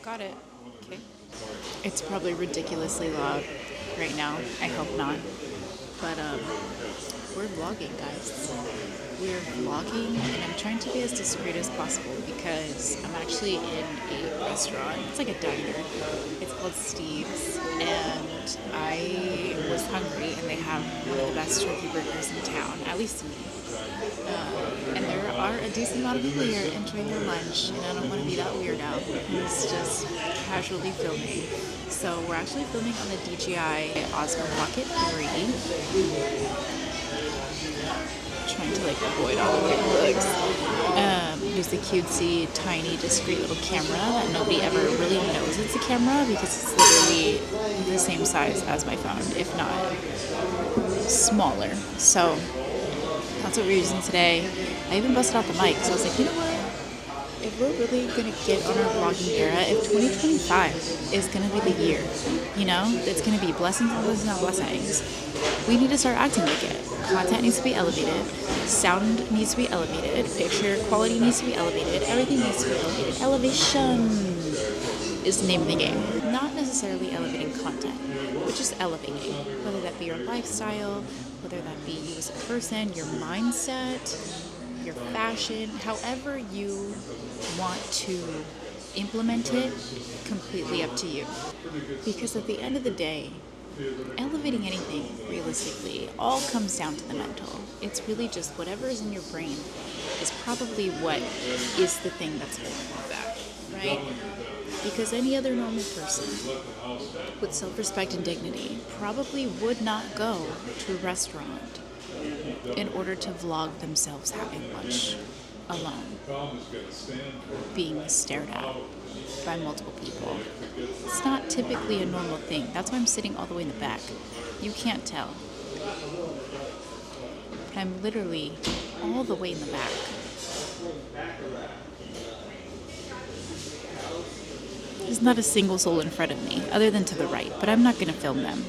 got it. Okay. It's probably ridiculously loud right now. I hope not. But we're vlogging, guys. We're vlogging, and I'm trying to be as discreet as possible because I'm actually in a restaurant. It's like a diner. It's called Steve's, and I was hungry, and they have one of the best turkey burgers in town, at least to me. And there are a decent amount of people here enjoying their lunch, and I don't want to be that weirdo who's just casually filming. So we're actually filming on the DJI Osmo Pocket 3. Trying to like avoid all the weird looks. There's a cutesy, tiny, discreet little camera that nobody ever really knows it's a camera because it's literally the same size as my phone, if not smaller. So that's what we're using today. I even busted out the mic, so I was like, you know what? If we're really gonna get on our vlogging era, if 2025 is gonna be the year, you know, it's gonna be blessings on blessings on blessings, we need to start acting like it. Content needs to be elevated, sound needs to be elevated, picture quality needs to be elevated, everything needs to be elevated. Elevation is the name of the game. Not necessarily elevating content, but just elevating, whether that be your lifestyle, whether that be you as a person, your mindset, your fashion, however you want to implement it, completely up to you. Because at the end of the day, elevating anything realistically all comes down to the mental. It's really just whatever is in your brain is probably what is the thing that's holding you back, right? Because any other normal person with self-respect and dignity probably would not go to a restaurant in order to vlog themselves having lunch alone, being stared at by multiple people. It's not typically a normal thing. That's why I'm sitting all the way in the back. You can't tell. But I'm literally all the way in the back. There's not a single soul in front of me, other than to the right, but I'm not going to film them.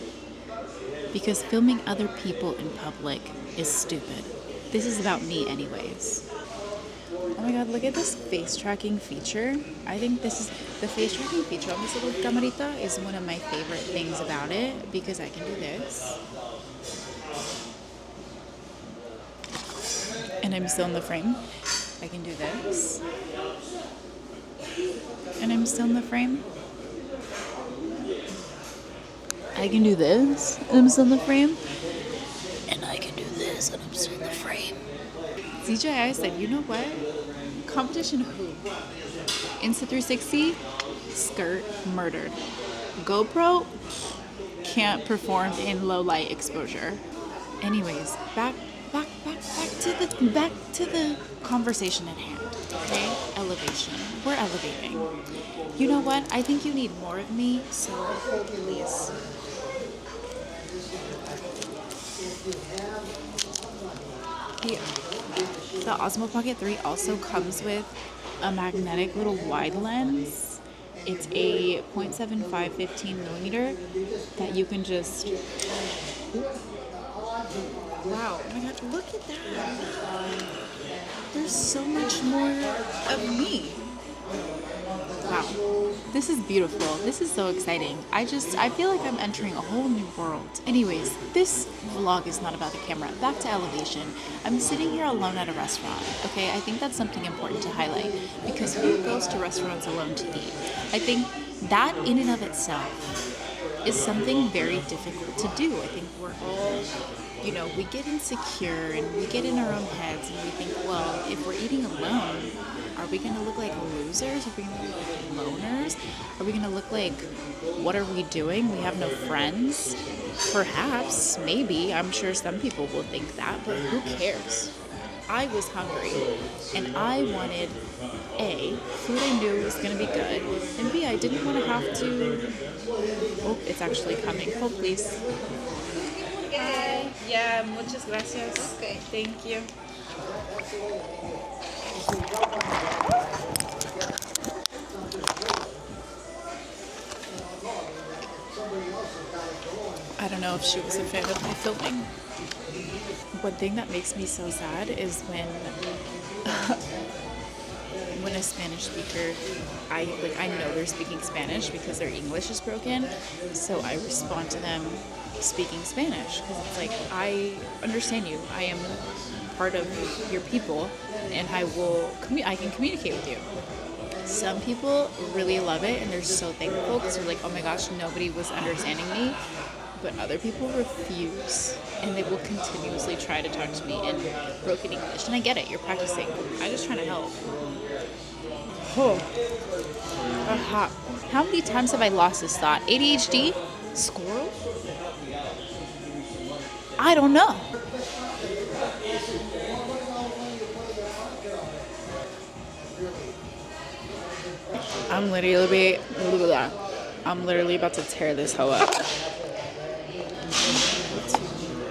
Because filming other people in public is stupid. This is about me anyways. Oh my god, look at this face tracking feature. I think this is the face tracking feature on this little camarita is one of my favorite things about it because I can do this. And I'm still in the frame. I can do this. And I'm still in the frame. I can do this, and I'm still in the frame. And I can do this, and I'm still in the frame. DJI said, you know what? Competition who? Insta360, skirt, murdered. GoPro, can't perform in low light exposure. Anyways, back to the conversation at hand. Okay? Elevation. We're elevating. You know what? I think you need more of me, so please. The Osmo Pocket 3 also comes with a magnetic little wide lens. It's a 0.75 15mm that you can just... Wow, oh my god, look at that. There's so much more of me. Wow, this is beautiful. This is so exciting. I feel like I'm entering a whole new world. Anyways, this vlog is not about the camera. Back to elevation. I'm sitting here alone at a restaurant, okay? I think that's something important to highlight because who goes to restaurants alone to eat? I think that in and of itself is something very difficult to do. I think we're all, you know, we get insecure and we get in our own heads and we think, well, if we're eating alone, are we going to look like losers? Are we going to look like loners? Are we going to look like, what are we doing? We have no friends? Perhaps, maybe. I'm sure some people will think that, but who cares? I was hungry, and I wanted, A, food I knew was going to be good, and B, I didn't want to have to... Oh, it's actually coming. Hold, please. Hi. Yeah, muchas gracias. Okay. Thank you. I don't know if she was a fan of my filming. One thing that makes me so sad is when when a Spanish speaker, I know they're speaking Spanish because their English is broken, so I respond to them speaking Spanish because it's like, I understand you. I am part of your people, and I can communicate with you. Some people really love it and they're so thankful because they're like, oh my gosh, nobody was understanding me. But other people refuse and they will continuously try to talk to me in broken English. And I get it, you're practicing. I'm just trying to help. Oh. Aha. How many times have I lost this thought? ADHD? Squirrel? I don't know. I'm literally about to tear this hoe up. To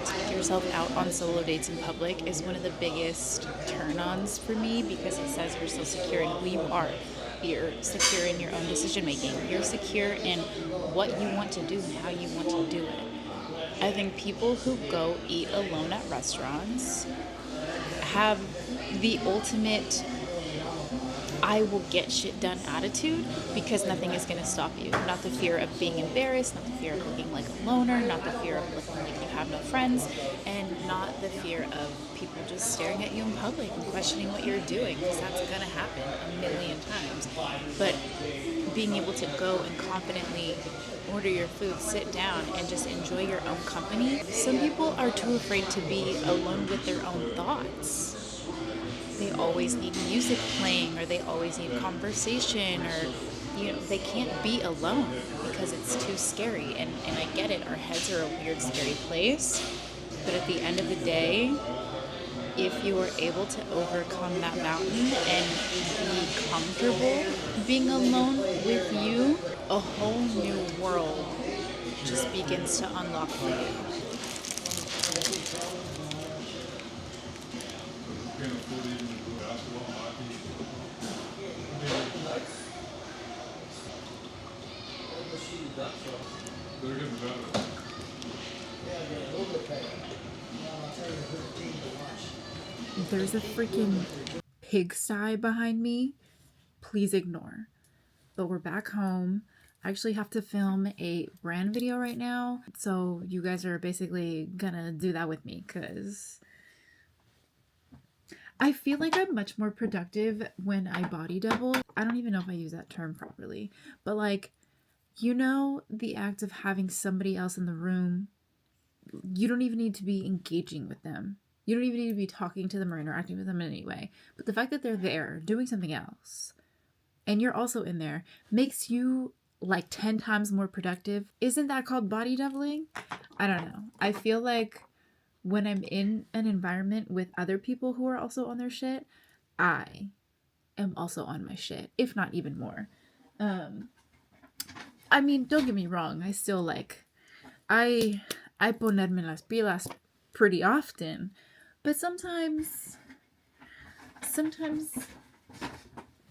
take yourself out on solo dates in public is one of the biggest turn-ons for me because it says you're so secure in who you are. You're secure in your own decision making. You're secure in what you want to do and how you want to do it. I think people who go eat alone at restaurants have the ultimate I will get shit done attitude because nothing is going to stop you. Not the fear of being embarrassed, not the fear of looking like a loner, not the fear of looking like you have no friends, and not the fear of people just staring at you in public and questioning what you're doing, because that's going to happen a million times. But being able to go and confidently order your food, sit down, and just enjoy your own company. Some people are too afraid to be alone with their own thoughts. They always need music playing, or they always need conversation, or they can't be alone because it's too scary. And I get it, our heads are a weird, scary place. But at the end of the day, if you are able to overcome that mountain and be comfortable being alone with you, a whole new world just begins to unlock for you. There's a freaking pigsty behind me. Please ignore. But we're back home. I actually have to film a brand video right now. So you guys are basically gonna do that with me because I feel like I'm much more productive when I body double. I don't even know if I use that term properly. But the act of having somebody else in the room, you don't even need to be engaging with them. You don't even need to be talking to them or interacting with them in any way. But the fact that they're there doing something else and you're also in there makes you like 10 times more productive. Isn't that called body doubling? I don't know. I feel like when I'm in an environment with other people who are also on their shit, I am also on my shit, if not even more. I mean, don't get me wrong. I still I ponerme las pilas pretty often. But sometimes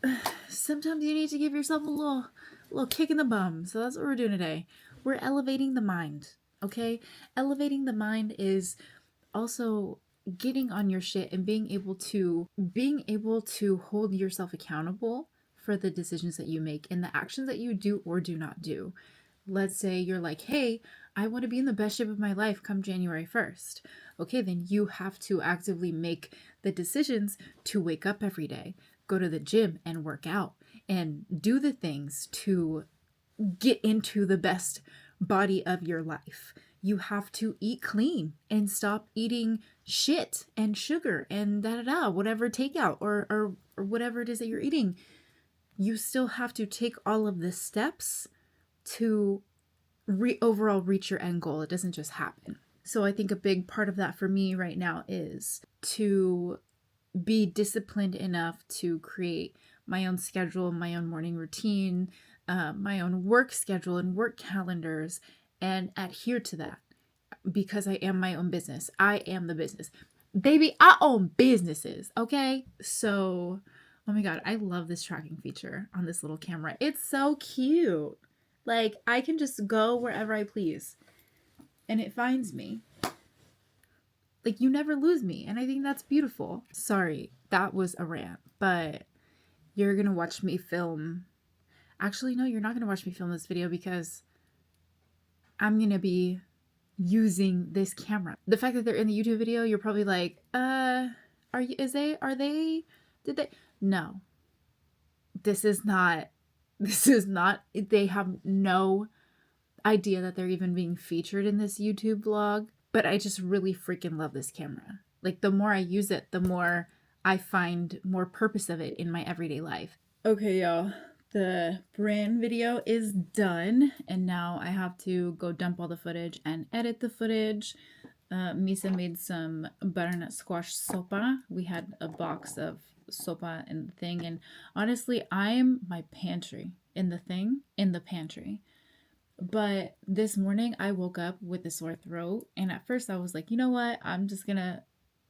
you need to give yourself a little kick in the bum. So that's what we're doing today. We're elevating the mind, okay? Elevating the mind is also getting on your shit and being able to hold yourself accountable for the decisions that you make and the actions that you do or do not do. Let's say you're like, hey, I want to be in the best shape of my life come January 1st. Okay, then you have to actively make the decisions to wake up every day, go to the gym and work out and do the things to get into the best body of your life. You have to eat clean and stop eating shit and sugar and whatever takeout or whatever it is that you're eating. You still have to take all of the steps to overall reach your end goal. It doesn't just happen. So I think a big part of that for me right now is to be disciplined enough to create my own schedule, my own morning routine, my own work schedule and work calendars, and adhere to that because I am my own business. I am the business. Baby, I own businesses, okay? So, oh my God, I love this tracking feature on this little camera. It's so cute. Like, I can just go wherever I please and it finds me. You never lose me. And I think that's beautiful. Sorry, that was a rant. But you're gonna watch me film. Actually, no, you're not gonna watch me film this video because I'm gonna be using this camera. The fact that they're in the YouTube video, you're probably like, did they? No, this is not, they have no idea that they're even being featured in this YouTube vlog, but I just really freaking love this camera. Like, the more I use it, the more I find more purpose of it in my everyday life. Okay, y'all, the brand video is done, and now I have to go dump all the footage and edit the footage. Misa made some butternut squash sopa. We had a box of sopa in the thing, and honestly, I'm my pantry in the pantry. But this morning I woke up with a sore throat, and at first I was like, you know what? I'm just gonna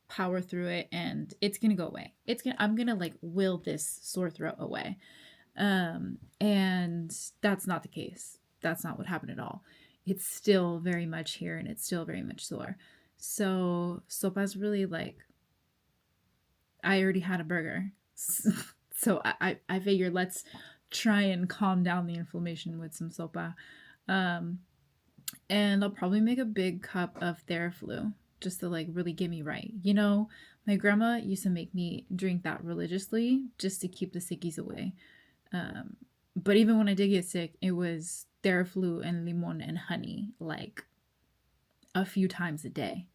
power through it and it's gonna go away. I'm gonna like will this sore throat away. And that's not the case. That's not what happened at all. It's still very much here and it's still very much sore. So sopa's really like, I already had a burger. So I figured let's try and calm down the inflammation with some sopa. And I'll probably make a big cup of Theraflu just to like really get me right. You know, my grandma used to make me drink that religiously just to keep the sickies away. But even when I did get sick, it was Theraflu and limon and honey like a few times a day.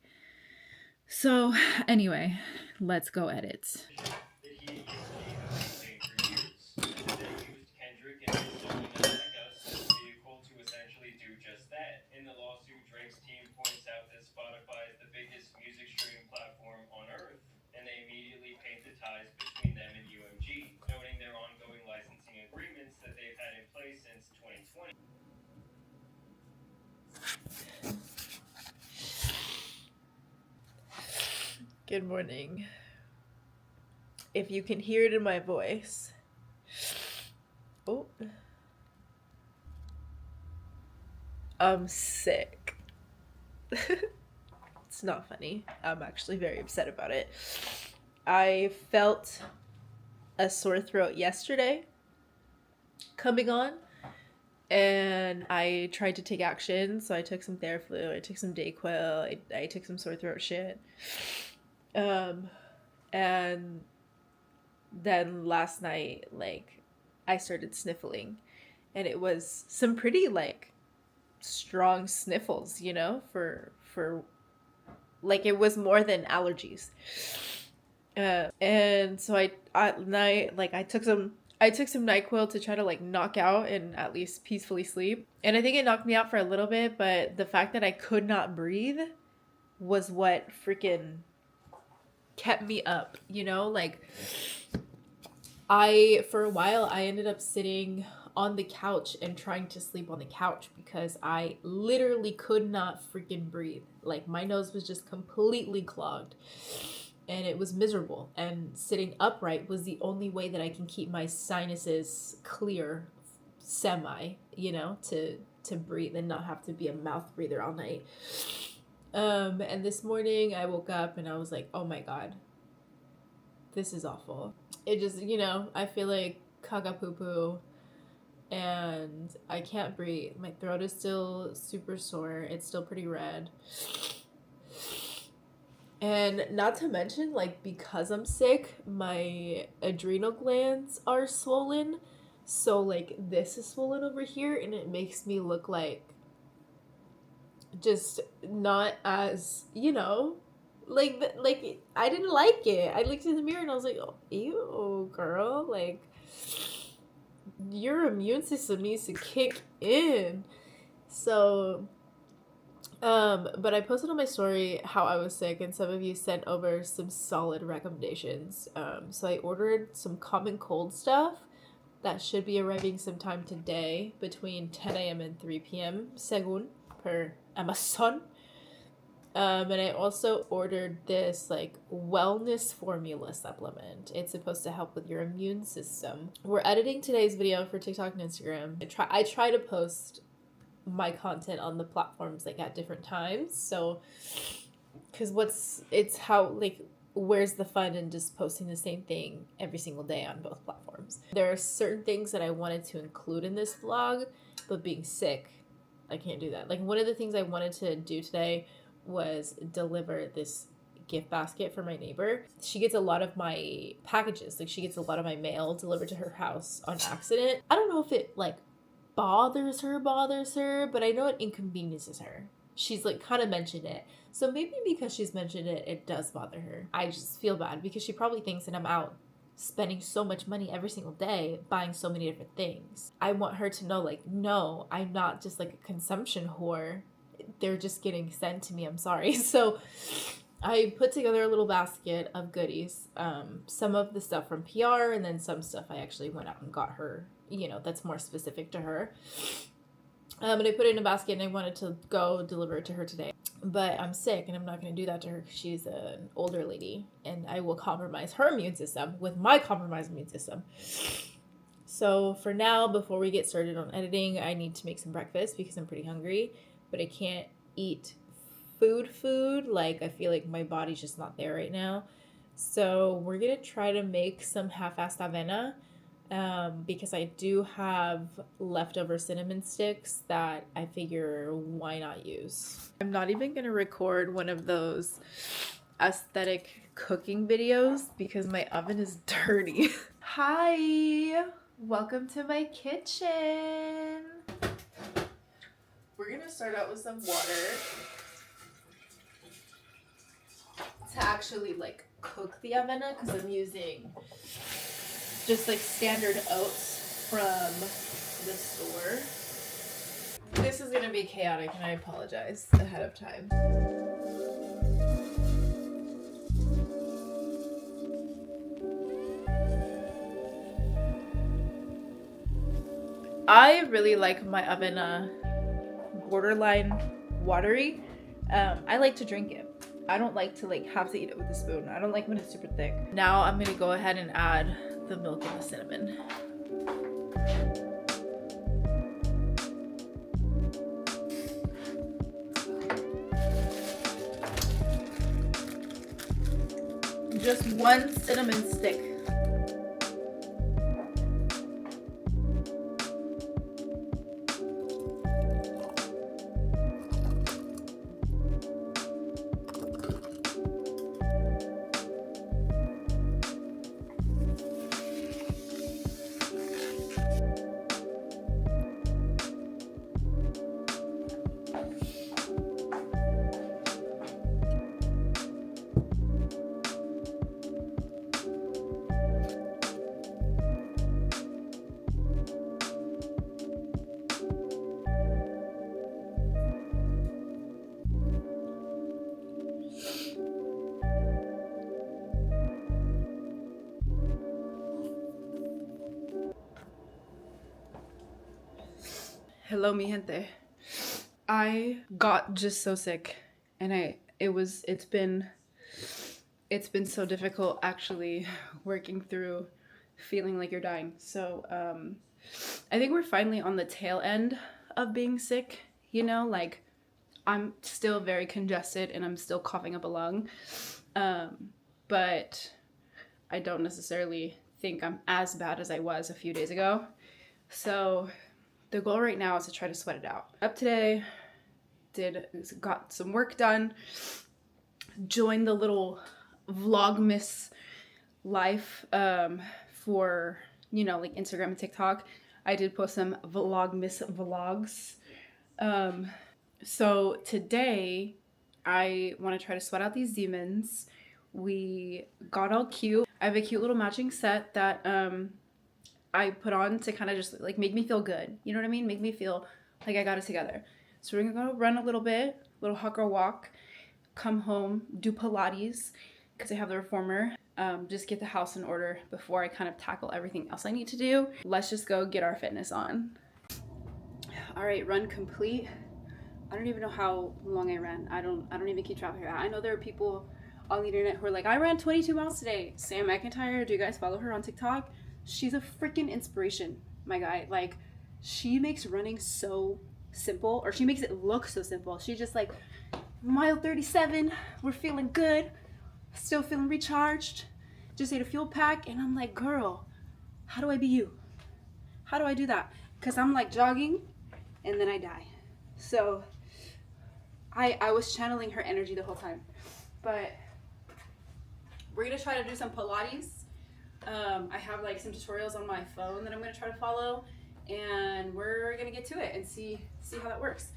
So anyway, let's go edit. Good morning. If you can hear it in my voice. Oh. I'm sick. It's not funny. I'm actually very upset about it. I felt a sore throat yesterday coming on, and I tried to take action. So I took some Theraflu, I took some Dayquil, I took some sore throat shit. And then last night, like, I started sniffling, and it was some pretty like strong sniffles, you know, for like, it was more than allergies. And so I took some NyQuil to try to like knock out and at least peacefully sleep. And I think it knocked me out for a little bit, but the fact that I could not breathe was what freaking kept me up, you know? Like, for a while, I ended up sitting on the couch and trying to sleep on the couch because I literally could not freaking breathe. Like, my nose was just completely clogged and it was miserable. And sitting upright was the only way that I can keep my sinuses clear, you know, to breathe and not have to be a mouth breather all night. And this morning I woke up and I was like, oh my God, this is awful. It just, you know, I feel like caca poo poo and I can't breathe. My throat is still super sore. It's still pretty red. And not to mention, like, because I'm sick, my adrenal glands are swollen. So like this is swollen over here and it makes me look like just not as, you know, like I didn't like it. I looked in the mirror and I was like, oh, ew, girl, like your immune system needs to kick in. So but I posted on my story how I was sick and some of you sent over some solid recommendations. So I ordered some common cold stuff that should be arriving sometime today between 10 a.m. and 3 p.m. según per Amazon. And I also ordered this like wellness formula supplement. It's supposed to help with your immune system. We're editing today's video for TikTok and Instagram. I try to post my content on the platforms like at different times. So, because it's how like where's the fun in just posting the same thing every single day on both platforms? There are certain things that I wanted to include in this vlog, but being sick, I can't do that. Like, one of the things I wanted to do today was deliver this gift basket for my neighbor. She gets a lot of my packages. Like, she gets a lot of my mail delivered to her house on accident. I don't know if it, like, bothers her, but I know it inconveniences her. She's, like, kind of mentioned it. So maybe because she's mentioned it, it does bother her. I just feel bad because she probably thinks that I'm out spending so much money every single day buying so many different things. I want her to know, like, no, I'm not just like a consumption whore. They're just getting sent to me. I'm sorry. So I put together a little basket of goodies. Some of the stuff from PR, and then some stuff I actually went out and got her, you know, that's more specific to her. And I put it in a basket, and I wanted to go deliver it to her today. But I'm sick, and I'm not going to do that to her because she's an older lady, and I will compromise her immune system with my compromised immune system. So for now, before we get started on editing, I need to make some breakfast because I'm pretty hungry, but I can't eat food. Like, I feel like my body's just not there right now. So we're going to try to make some half-assed avena. Because I do have leftover cinnamon sticks that I figure why not use. I'm not even gonna record one of those aesthetic cooking videos because my oven is dirty. Hi, welcome to my kitchen. We're gonna start out with some water to actually like cook the avena because I'm using just like standard oats from the store. This is gonna be chaotic and I apologize ahead of time. I really like my avena borderline watery. I like to drink it. I don't like to like have to eat it with a spoon. I don't like when it's super thick. Now I'm gonna go ahead and add the milk and the cinnamon. Just one cinnamon stick. Hello, mi gente. I got just so sick, and it's been so difficult actually working through feeling like you're dying. So I think we're finally on the tail end of being sick, you know, like I'm still very congested and I'm still coughing up a lung, but I don't necessarily think I'm as bad as I was a few days ago. So the goal right now is to try to sweat it out. Up today, got some work done, joined the little Vlogmas life for, you know, like Instagram and TikTok. I did post some Vlogmas vlogs. So today, I want to try to sweat out these demons. We got all cute. I have a cute little matching set that I put on to kind of just like make me feel good. You know what I mean? Make me feel like I got it together. So we're gonna go run a little bit, little hot girl walk, come home, do Pilates because I have the reformer. Just get the house in order before I kind of tackle everything else I need to do. Let's just go get our fitness on. All right, run complete. I don't even know how long I ran. I don't even keep track of that. I know there are people on the internet who are like, I ran 22 miles today. Sam McIntyre, do you guys follow her on TikTok? She's a freaking inspiration, my guy. Like, she makes running so simple, or she makes it look so simple. She's just like, mile 37, we're feeling good. still feeling recharged, just ate a fuel pack, and I'm like, girl, how do I be you? How do I do that? Because I'm like jogging and then I die. So I was channeling her energy the whole time. But we're gonna try to do some Pilates. I have like some tutorials on my phone that I'm gonna try to follow, and we're gonna get to it and see how that works.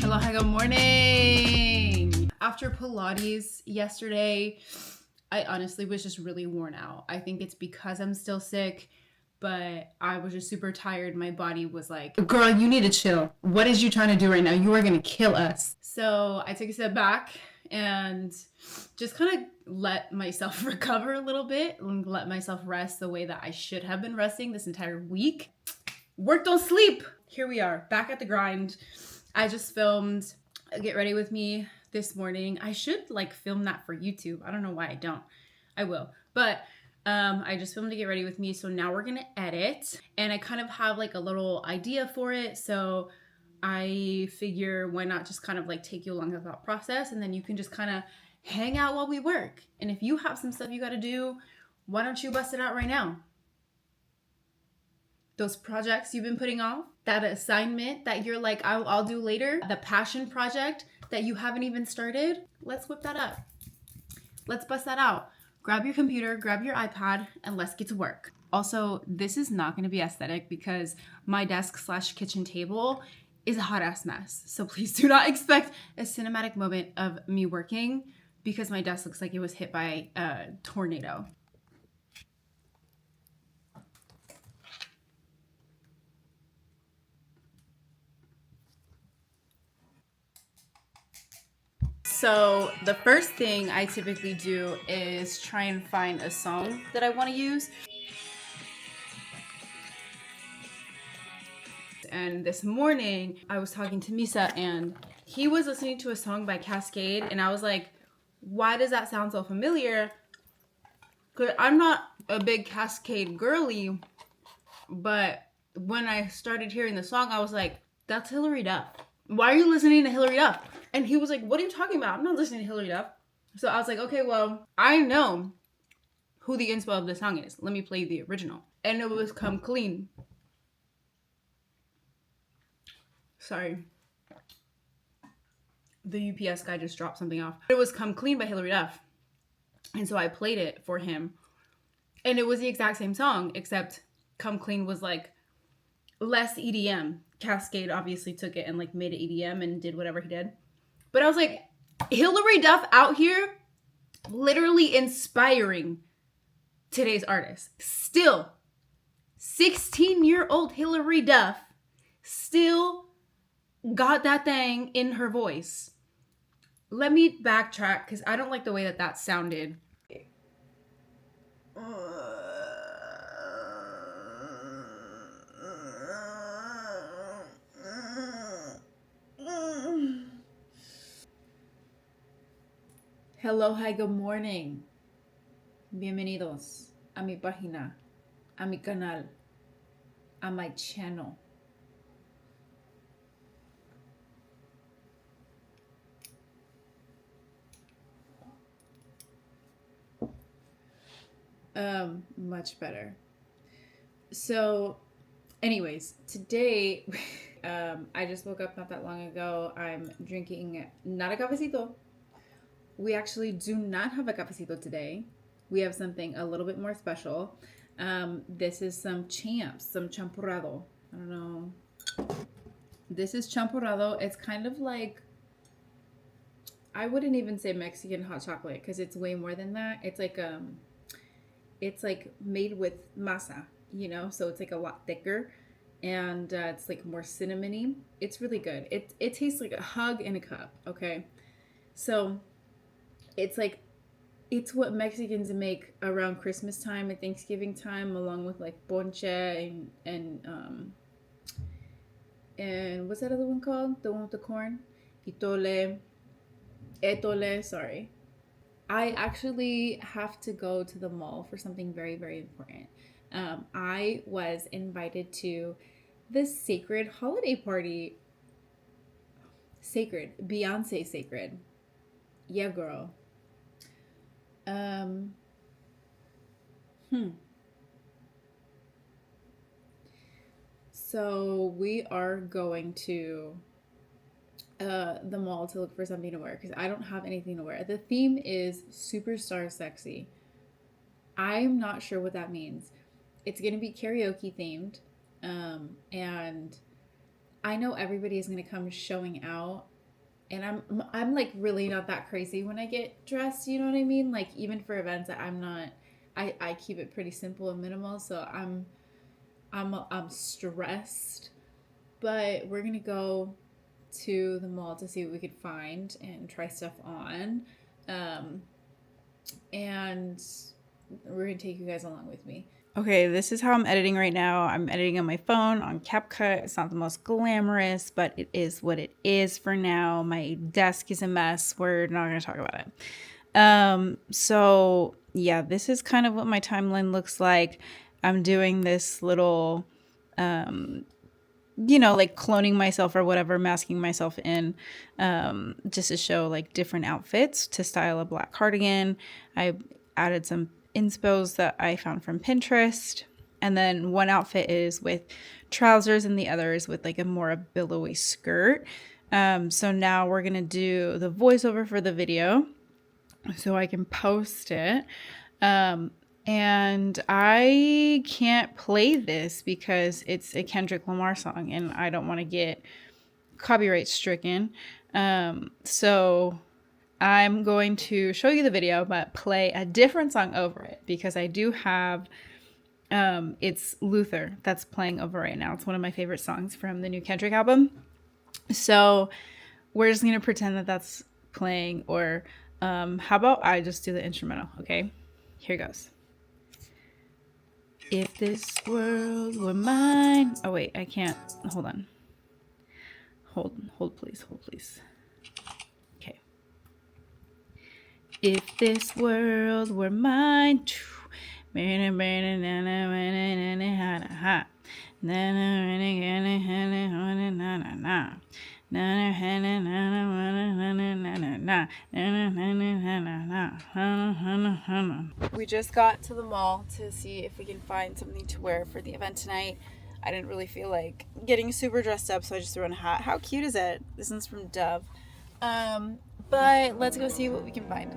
Aloha, good morning. After Pilates yesterday, I honestly was just really worn out. I think it's because I'm still sick, but I was just super tired. My body was like, girl, you need to chill. What is you trying to do right now? You are going to kill us. So I took a step back and just kind of let myself recover a little bit and let myself rest the way that I should have been resting this entire week. Work, don't sleep. Here we are, back at the grind. I just filmed Get Ready With Me this morning. I should like film that for YouTube. I don't know why I don't. I will. But I just filmed to Get Ready With Me. So now we're going to edit. And I kind of have like a little idea for it. So I figure why not just kind of like take you along the thought process. And then you can just kind of hang out while we work. And if you have some stuff you got to do, why don't you bust it out right now? Those projects you've been putting off, that assignment that you're like, I'll do later, the passion project that you haven't even started, let's whip that up. Let's bust that out. Grab your computer, grab your iPad, and let's get to work. Also, this is not going to be aesthetic because my desk/kitchen table is a hot ass mess. So please do not expect a cinematic moment of me working because my desk looks like it was hit by a tornado. So the first thing I typically do is try and find a song that I want to use. And this morning I was talking to Misa and he was listening to a song by Cascade and I was like, why does that sound so familiar? Because I'm not a big Cascade girly, but when I started hearing the song, I was like, that's Hilary Duff. Why are you listening to Hilary Duff? And he was like, what are you talking about? I'm not listening to Hilary Duff. So I was like, okay, well, I know who the inspo of the song is. Let me play the original. And it was Come Clean. Sorry. The UPS guy just dropped something off. It was Come Clean by Hilary Duff. And so I played it for him. And it was the exact same song, except Come Clean was like less EDM. Cascade obviously took it and like made it EDM and did whatever he did. But I was like, Hilary Duff out here literally inspiring today's artists. Still, 16-year-old Hilary Duff still got that thing in her voice. Let me backtrack because I don't like the way that that sounded. Hello, hi, good morning. Bienvenidos a mi página, a mi canal, a my channel. Much better. So, anyways, today I just woke up not that long ago. I'm drinking not a cafecito. We actually do not have a cafecito today. We have something a little bit more special. This is some champs, some champurrado. I don't know. This is champurrado. It's kind of like, I wouldn't even say Mexican hot chocolate because it's way more than that. It's like made with masa, you know, so it's like a lot thicker, and it's like more cinnamony. It's really good. It tastes like a hug in a cup. Okay, so it's it's what Mexicans make around Christmas time and Thanksgiving time, along with like ponche and what's that other one called? The one with the corn? Etole, sorry. I actually have to go to the mall for something very, very important. I was invited to the Sacred holiday party. Sacred. Beyonce Sacred. Yeah, girl. So we are going to the mall to look for something to wear because I don't have anything to wear. The theme is Superstar Sexy. I'm not sure what that means. It's going to be karaoke themed. And I know everybody is going to come showing out. And I'm like really not that crazy when I get dressed, you know what I mean? Like even for events, I keep it pretty simple and minimal. So I'm stressed, but we're going to go to the mall to see what we could find and try stuff on. And we're going to take you guys along with me. Okay, this is how I'm editing right now. I'm editing on my phone on CapCut. It's not the most glamorous, but it is what it is for now. My desk is a mess. We're not going to talk about it. So yeah, this is kind of what my timeline looks like. I'm doing this little, you know, like cloning myself or whatever, masking myself in, just to show like different outfits to style a black cardigan. I added some inspos that I found from Pinterest. And then one outfit is with trousers and the other is with like a more billowy skirt. So now we're going to do the voiceover for the video so I can post it. And I can't play this because it's a Kendrick Lamar song and I don't want to get copyright stricken. So I'm going to show you the video, but play a different song over it because I do have, it's Luther that's playing over right now. It's one of my favorite songs from the new Kendrick album. So we're just going to pretend that that's playing, or how about I just do the instrumental? Okay, here goes. If this world were mine. Oh wait, I can't. Hold on. Hold please. Okay. If this world were mine. We just got to the mall to see if we can find something to wear for the event tonight. I didn't really feel like getting super dressed up, so I just threw on a hat. How cute is it? This one's from Dove. But let's go see what we can find.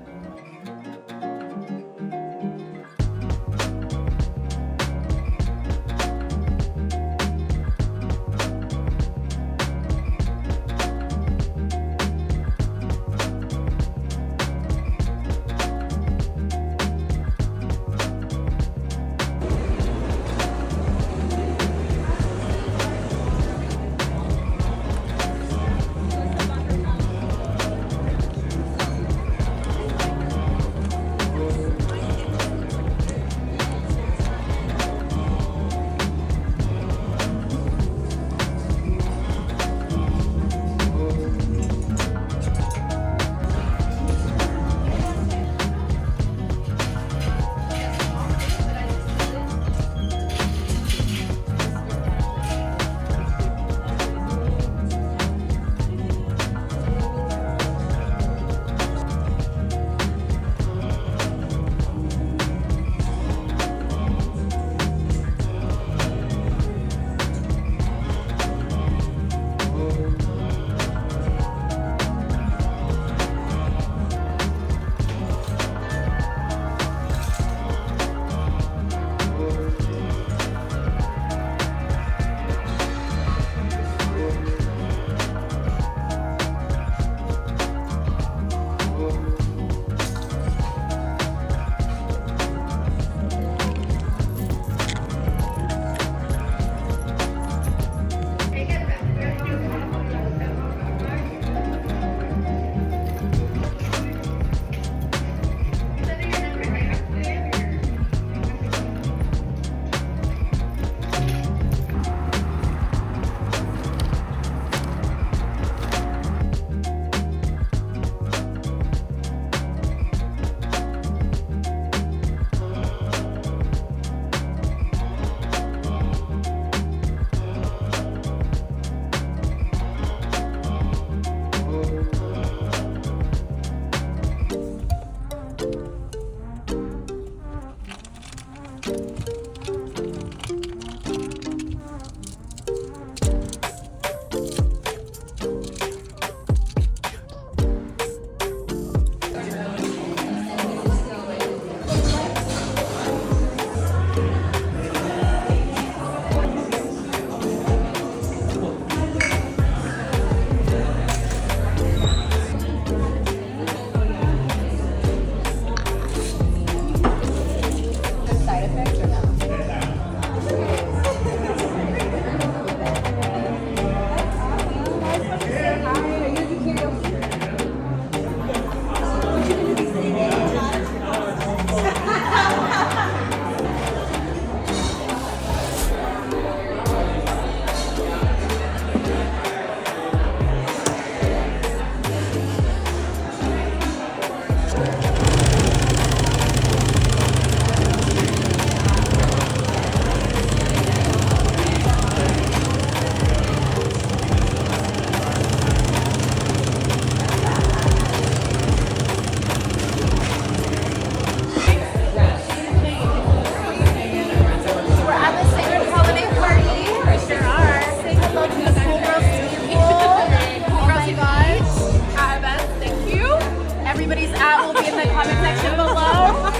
that will be in the comment section below.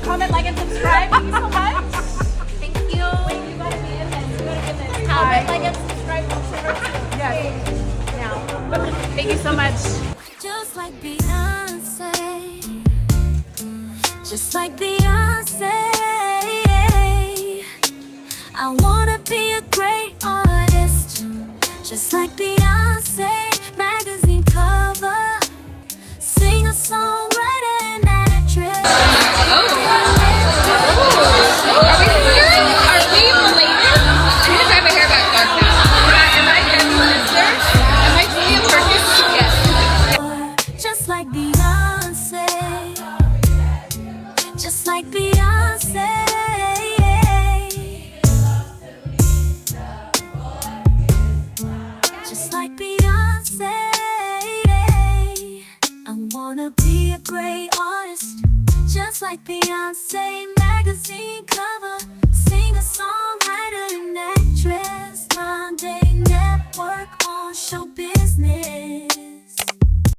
Comment, like, and subscribe. Thank you so much. Thank you. Wait, you gotta be in this. You gotta be in this. Comment, like, and subscribe. Yes. Now. Thank you so much. Just like Beyonce. Just like Beyonce. I wanna be a great artist. Just like Beyonce. Magazine cover. Sing a song, write an actress. Are we related? I need to grab my hair back now. Am I Jen's sister? Am I Julia Perkins? Yes. Just like Beyonce. Just like Beyonce. Just like Beyonce. I wanna be a great artist. Just like Beyonce. Magazine cover.